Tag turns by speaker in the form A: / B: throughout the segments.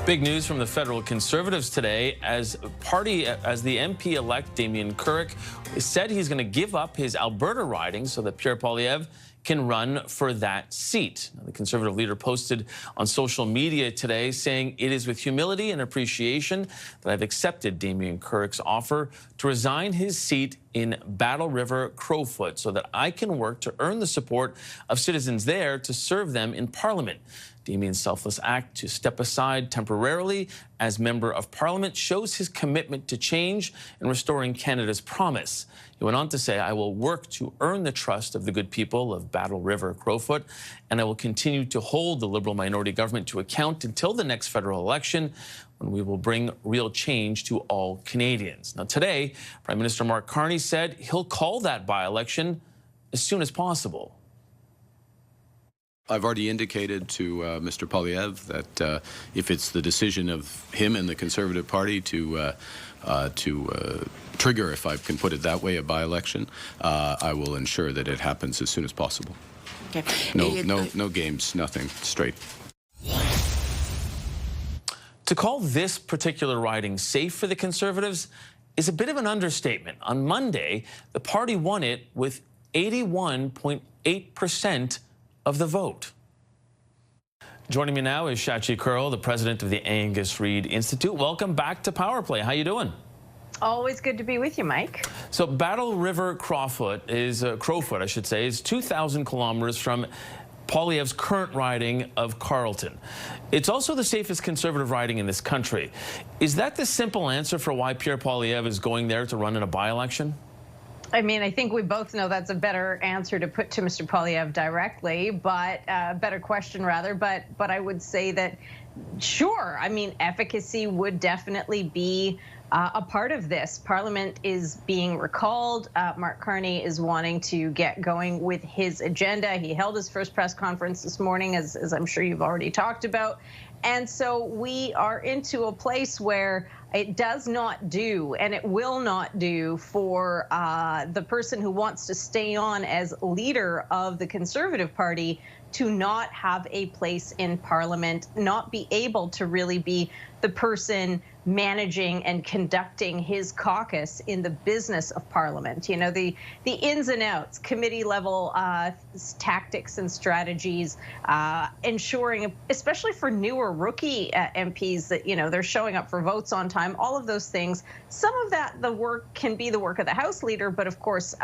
A: Big news from the federal Conservatives today as the MP-elect Damien Kurl said he's going to give up his Alberta riding so that Pierre Poilievre can run for that seat. Now, the Conservative leader posted on social media today saying, "It is with humility and appreciation that I've accepted Damien Kurl's offer to resign his seat in Battle River Crowfoot so that I can work to earn the support of citizens there to serve them in Parliament." Damien's selfless act to step aside temporarily as Member of Parliament shows his commitment to change and restoring Canada's promise. He went on to say, "I will work to earn the trust of the good people of Battle River Crowfoot, and I will continue to hold the Liberal minority government to account until the next federal election, when we will bring real change to all Canadians." Now today, Prime Minister Mark Carney said he'll call that by-election as soon as possible.
B: I've already indicated to Mr. Poilievre that if it's the decision of him and the Conservative Party to trigger, if I can put it that way, a by-election, I will ensure that it happens as soon as possible.
C: Okay.
B: No games, nothing, straight.
A: To call this particular riding safe for the Conservatives is a bit of an understatement. On Monday, the party won it with 81.8% of the vote. Joining me now is Shachi Kurl, the president of the Angus Reid Institute. Welcome back to Power Play. How you doing?
C: Always good to be with you, Mike.
A: So Battle River Crowfoot is 2,000 kilometers from Poilievre's current riding of Carleton. It's also the safest Conservative riding in this country. Is that the simple answer for why Pierre Poilievre is going there to run in a by-election?
C: I mean, I think we both know that's a better answer to put to Mr. Poilievre directly, but better question rather. But I would say that, sure, I mean, efficacy would definitely be a part of this. Parliament is being recalled. Mark Carney is wanting to get going with his agenda. He held his first press conference this morning, as I'm sure you've already talked about. And so we are into a place where it does not do, and it will not do for the person who wants to stay on as leader of the Conservative Party to not have a place in Parliament, not be able to really be the person managing and conducting his caucus in the business of Parliament. You know, the ins and outs, committee level tactics and strategies, ensuring, especially for newer rookie MPs, that, you know, they're showing up for votes on time, all of those things. Some of that, the work can be the work of the House leader, but of course,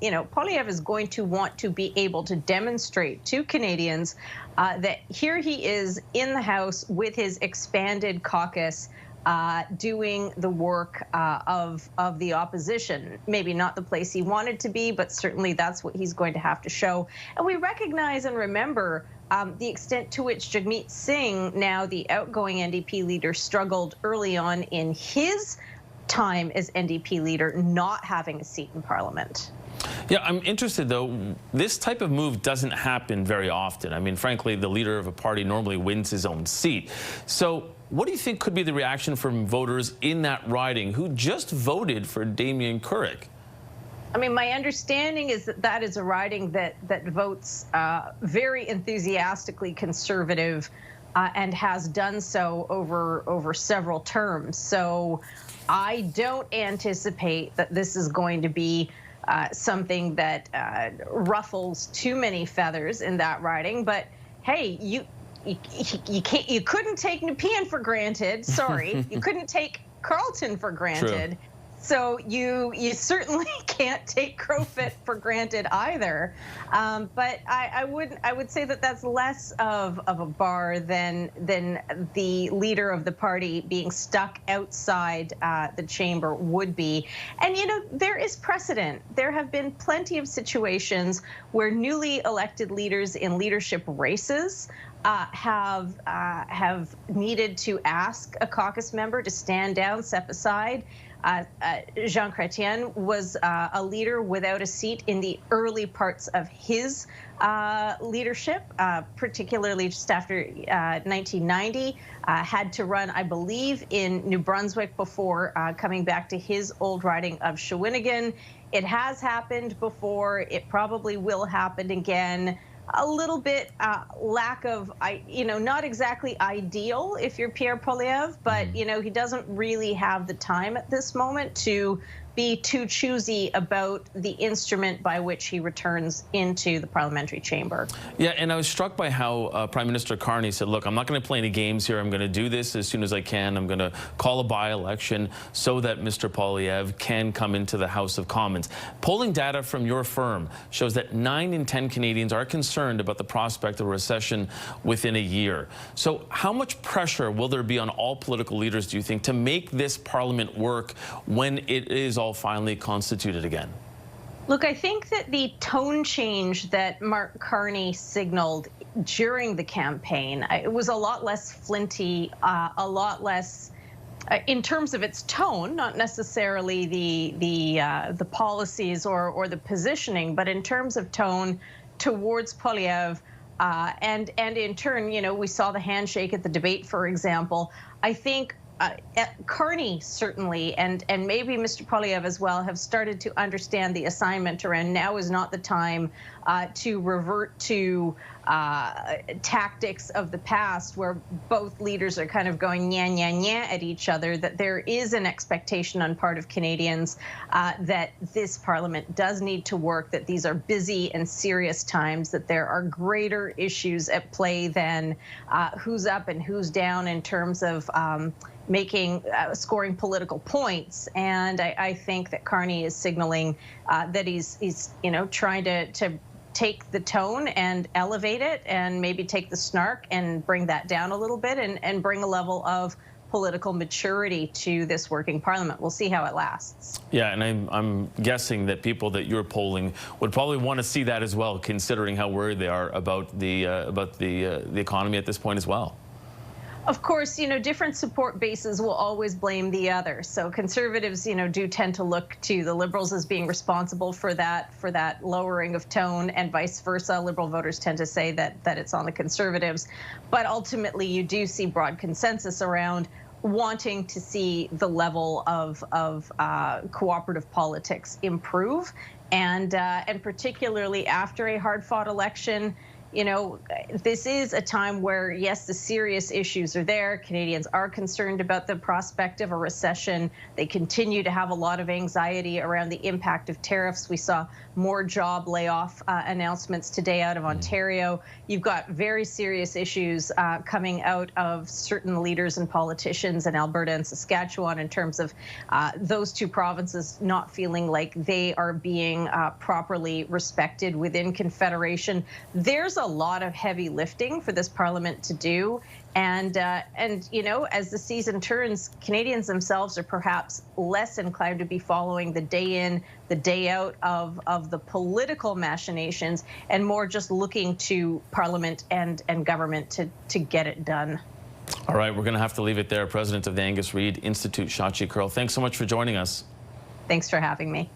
C: you know, Poilievre is going to want to be able to demonstrate to Canadians that here he is in the House with his expanded caucus, doing the work of the opposition. Maybe not the place he wanted to be, but certainly that's what he's going to have to show. And we recognize and remember the extent to which Jagmeet Singh, now the outgoing NDP leader, struggled early on in his time as NDP leader, not having a seat in Parliament.
A: Yeah, I'm interested, though. This type of move doesn't happen very often. I mean, frankly, the leader of a party normally wins his own seat. So what do you think could be the reaction from voters in that riding who just voted for Damien Kurl?
C: I mean, my understanding is that that is a riding that votes very enthusiastically Conservative and has done so over several terms. So I don't anticipate that this is going to be something that ruffles too many feathers in that riding. But hey, you couldn't take Nepean for granted. Sorry, you couldn't take Carleton for granted.
A: True.
C: So you certainly can't take Crowfoot for granted either. But I would say that that's less of a bar than the leader of the party being stuck outside the chamber would be. And you know, there is precedent. There have been plenty of situations where newly elected leaders in leadership races have needed to ask a caucus member to stand down, step aside. Jean Chrétien was a leader without a seat in the early parts of his leadership, particularly just after 1990, had to run, I believe, in New Brunswick before coming back to his old riding of Shawinigan. It has happened before. It probably will happen again. a little bit lack of, not exactly ideal if you're Pierre Poilievre, but, he doesn't really have the time at this moment to be too choosy about the instrument by which he returns into the parliamentary chamber.
A: Yeah, and I was struck by how Prime Minister Carney said, look, I'm not going to play any games here. I'm going to do this as soon as I can. I'm going to call a by-election so that Mr. Poilievre can come into the House of Commons. Polling data from your firm shows that 9 in 10 Canadians are concerned about the prospect of a recession within a year. So how much pressure will there be on all political leaders, do you think, to make this parliament work when it is all finally constituted again?
C: Look, I think that the tone change that Mark Carney signaled during the campaign, it was a lot less flinty, a lot less in terms of its tone, not necessarily the policies or the positioning, but in terms of tone towards Poilievre. And in turn, we saw the handshake at the debate, for example. I think Carney certainly, and maybe Mr. Poilievre as well, have started to understand the assignment around now is not the time to revert to tactics of the past where both leaders are kind of going nya, nya, nya at each other, that there is an expectation on part of Canadians that this parliament does need to work, that these are busy and serious times, that there are greater issues at play than who's up and who's down in terms of scoring political points. And I think that Carney is signaling that he's trying to take the tone and elevate it, and maybe take the snark and bring that down a little bit, and bring a level of political maturity to this working parliament. We'll see how it lasts.
A: Yeah, and I'm guessing that people that you're polling would probably want to see that as well, considering how worried they are about the economy at this point as well.
C: Of course, different support bases will always blame the other. So Conservatives, do tend to look to the Liberals as being responsible for that lowering of tone, and vice versa. Liberal voters tend to say that it's on the Conservatives. But ultimately, you do see broad consensus around wanting to see the level of cooperative politics improve, and particularly after a hard-fought election. This is a time where, yes, the serious issues are there. Canadians are concerned about the prospect of a recession. They continue to have a lot of anxiety around the impact of tariffs. We saw more job layoff announcements today out of Ontario. You've got very serious issues coming out of certain leaders and politicians in Alberta and Saskatchewan in terms of those two provinces not feeling like they are being properly respected within Confederation. There's a lot of heavy lifting for this parliament to do, and as the season turns, Canadians themselves are perhaps less inclined to be following the day in, the day out of the political machinations, and more just looking to parliament and government to get it done.
A: All right, we're going to have to leave it there. President of the Angus Reid Institute, Shachi Kurl, thanks so much for joining us.
C: Thanks for having me.